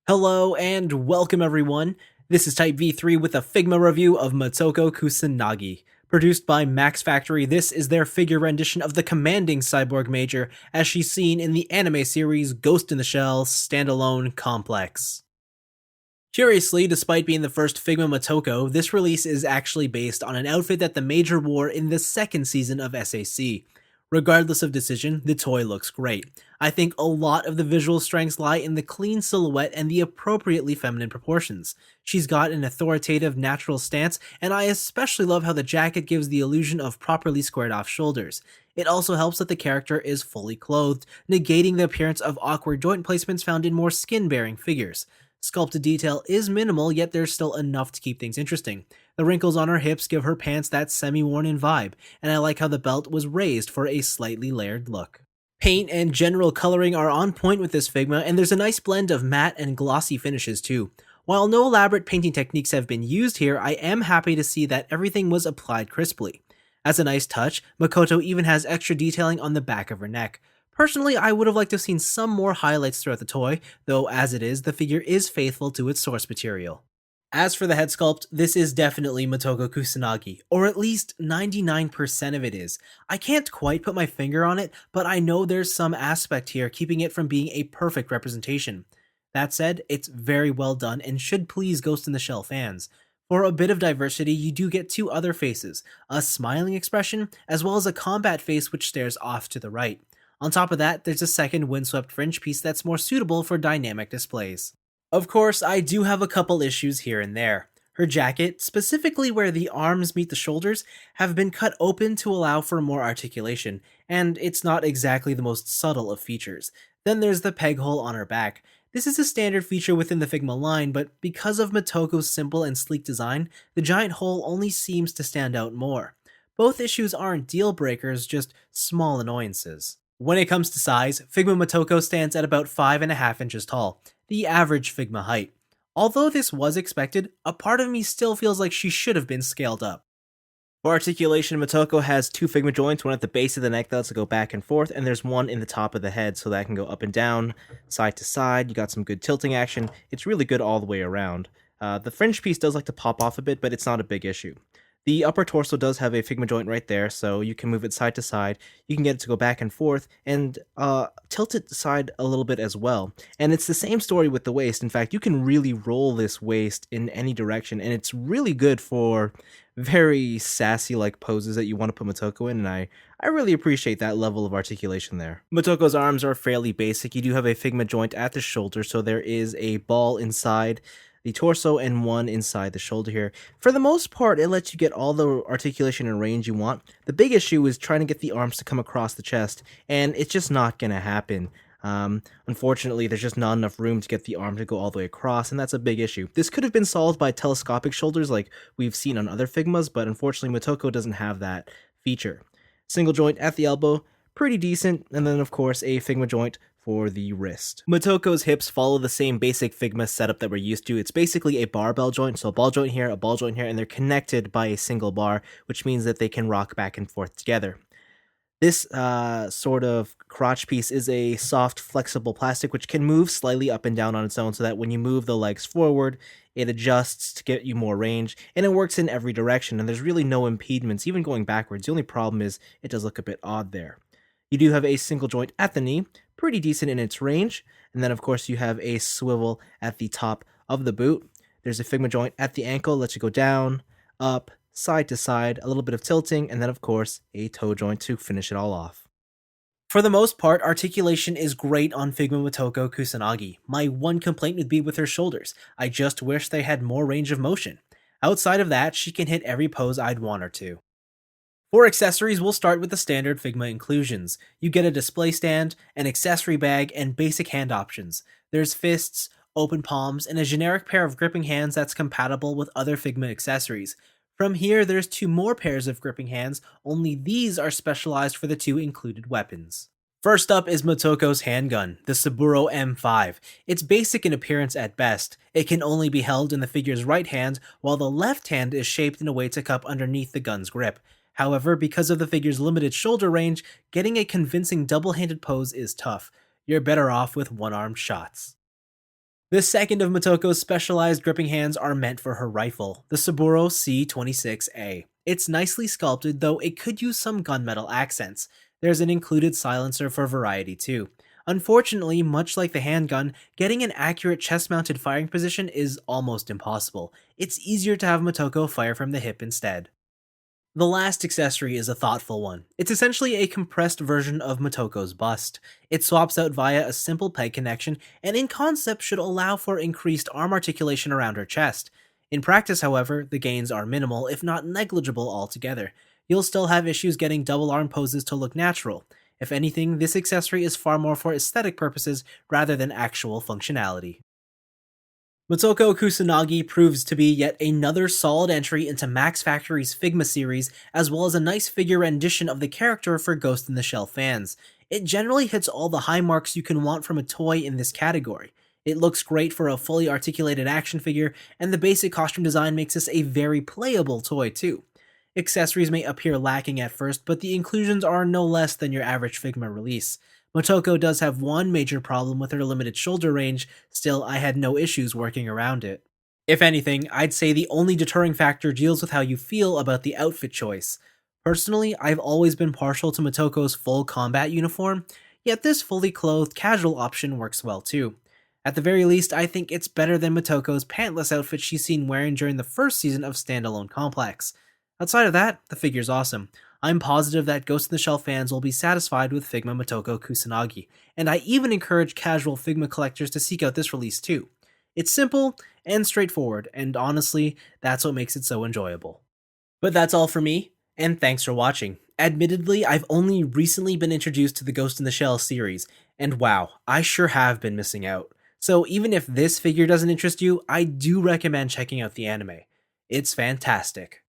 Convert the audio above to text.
Hello and welcome everyone. This is Type V3 with a Figma review of Motoko Kusanagi. Produced by Max Factory, this is their figure rendition of the commanding cyborg major as she's seen in the anime series Ghost in the Shell Standalone Complex. Curiously, despite being the first Figma Motoko, this release is actually based on an outfit that the Major wore in the second season of S.A.C. Regardless of decision, the toy looks great. I think a lot of the visual strengths lie in the clean silhouette and the appropriately feminine proportions. She's got an authoritative, natural stance, and I especially love how the jacket gives the illusion of properly squared off shoulders. It also helps that the character is fully clothed, negating the appearance of awkward joint placements found in more skin-bearing figures. Sculpted detail is minimal, yet there's still enough to keep things interesting. The wrinkles on her hips give her pants that semi-worn-in vibe, and I like how the belt was raised for a slightly layered look. Paint and general coloring are on point with this Figma, and there's a nice blend of matte and glossy finishes too. While no elaborate painting techniques have been used here, I am happy to see that everything was applied crisply. As a nice touch, Makoto even has extra detailing on the back of her neck. Personally, I would have liked to have seen some more highlights throughout the toy, though as it is, the figure is faithful to its source material. As for the head sculpt, this is definitely Motoko Kusanagi, or at least 99% of it is. I can't quite put my finger on it, but I know there's some aspect here keeping it from being a perfect representation. That said, it's very well done and should please Ghost in the Shell fans. For a bit of diversity, you do get two other faces, a smiling expression, as well as a combat face which stares off to the right. On top of that, there's a second windswept fringe piece that's more suitable for dynamic displays. Of course, I do have a couple issues here and there. Her jacket, specifically where the arms meet the shoulders, have been cut open to allow for more articulation, and it's not exactly the most subtle of features. Then there's the peg hole on her back. This is a standard feature within the Figma line, but because of Motoko's simple and sleek design, the giant hole only seems to stand out more. Both issues aren't deal breakers, just small annoyances. When it comes to size, Figma Motoko stands at about 5.5 inches tall, the average Figma height. Although this was expected, a part of me still feels like she should have been scaled up. For articulation, Motoko has two Figma joints, one at the base of the neck that lets it go back and forth, and there's one in the top of the head so that can go up and down, side to side. You got some good tilting action. It's really good all the way around. The fringe piece does like to pop off a bit, but it's not a big issue. The upper torso does have a Figma joint right there, so you can move it side to side. You can get it to go back and forth, and tilt it side a little bit as well. And it's the same story with the waist. In fact, you can really roll this waist in any direction, and it's really good for very sassy-like poses that you want to put Motoko in, and I really appreciate that level of articulation there. Motoko's arms are fairly basic. You do have a Figma joint at the shoulder, so there is a ball inside the torso and one inside the shoulder here. For the most part, it lets you get all the articulation and range you want. The big issue is trying to get the arms to come across the chest, and it's just not going to happen. Unfortunately, there's just not enough room to get the arm to go all the way across, and that's a big issue. This could have been solved by telescopic shoulders like we've seen on other Figmas, but unfortunately Motoko doesn't have that feature. Single joint at the elbow, pretty decent, and then of course a Figma joint for the wrist. Motoko's hips follow the same basic Figma setup that we're used to. It's basically a barbell joint, so a ball joint here, a ball joint here, and they're connected by a single bar, which means that they can rock back and forth together. This sort of crotch piece is a soft, flexible plastic which can move slightly up and down on its own so that when you move the legs forward, it adjusts to get you more range, and it works in every direction, and there's really no impediments, even going backwards. The only problem is it does look a bit odd there. You do have a single joint at the knee, pretty decent in its range, and then of course you have a swivel at the top of the boot. There's a Figma joint at the ankle, lets you go down, up, side to side, a little bit of tilting, and then of course a toe joint to finish it all off. For the most part, articulation is great on Figma Motoko Kusanagi. My one complaint would be with her shoulders. I just wish they had more range of motion. Outside of that, she can hit every pose I'd want her to. For accessories, we'll start with the standard Figma inclusions. You get a display stand, an accessory bag, and basic hand options. There's fists, open palms, and a generic pair of gripping hands that's compatible with other Figma accessories. From here, there's two more pairs of gripping hands, only these are specialized for the two included weapons. First up is Motoko's handgun, the Saburo M5. It's basic in appearance at best. It can only be held in the figure's right hand, while the left hand is shaped in a way to cup underneath the gun's grip. However, because of the figure's limited shoulder range, getting a convincing double-handed pose is tough. You're better off with one-armed shots. The second of Motoko's specialized gripping hands are meant for her rifle, the Saburo C26A. It's nicely sculpted, though it could use some gunmetal accents. There's an included silencer for variety too. Unfortunately, much like the handgun, getting an accurate chest-mounted firing position is almost impossible. It's easier to have Motoko fire from the hip instead. The last accessory is a thoughtful one. It's essentially a compressed version of Motoko's bust. It swaps out via a simple peg connection, and in concept should allow for increased arm articulation around her chest. In practice, however, the gains are minimal, if not negligible altogether. You'll still have issues getting double arm poses to look natural. If anything, this accessory is far more for aesthetic purposes rather than actual functionality. Motoko Kusanagi proves to be yet another solid entry into Max Factory's Figma series, as well as a nice figure rendition of the character for Ghost in the Shell fans. It generally hits all the high marks you can want from a toy in this category. It looks great for a fully articulated action figure, and the basic costume design makes this a very playable toy too. Accessories may appear lacking at first, but the inclusions are no less than your average Figma release. Motoko does have one major problem with her limited shoulder range, still, I had no issues working around it. If anything, I'd say the only deterring factor deals with how you feel about the outfit choice. Personally, I've always been partial to Motoko's full combat uniform, yet this fully clothed casual option works well too. At the very least, I think it's better than Motoko's pantless outfit she's seen wearing during the first season of Standalone Complex. Outside of that, the figure's awesome. I'm positive that Ghost in the Shell fans will be satisfied with Figma Motoko Kusanagi, and I even encourage casual Figma collectors to seek out this release too. It's simple and straightforward, and honestly, that's what makes it so enjoyable. But that's all for me, and thanks for watching. Admittedly, I've only recently been introduced to the Ghost in the Shell series, and wow, I sure have been missing out. So even if this figure doesn't interest you, I do recommend checking out the anime. It's fantastic.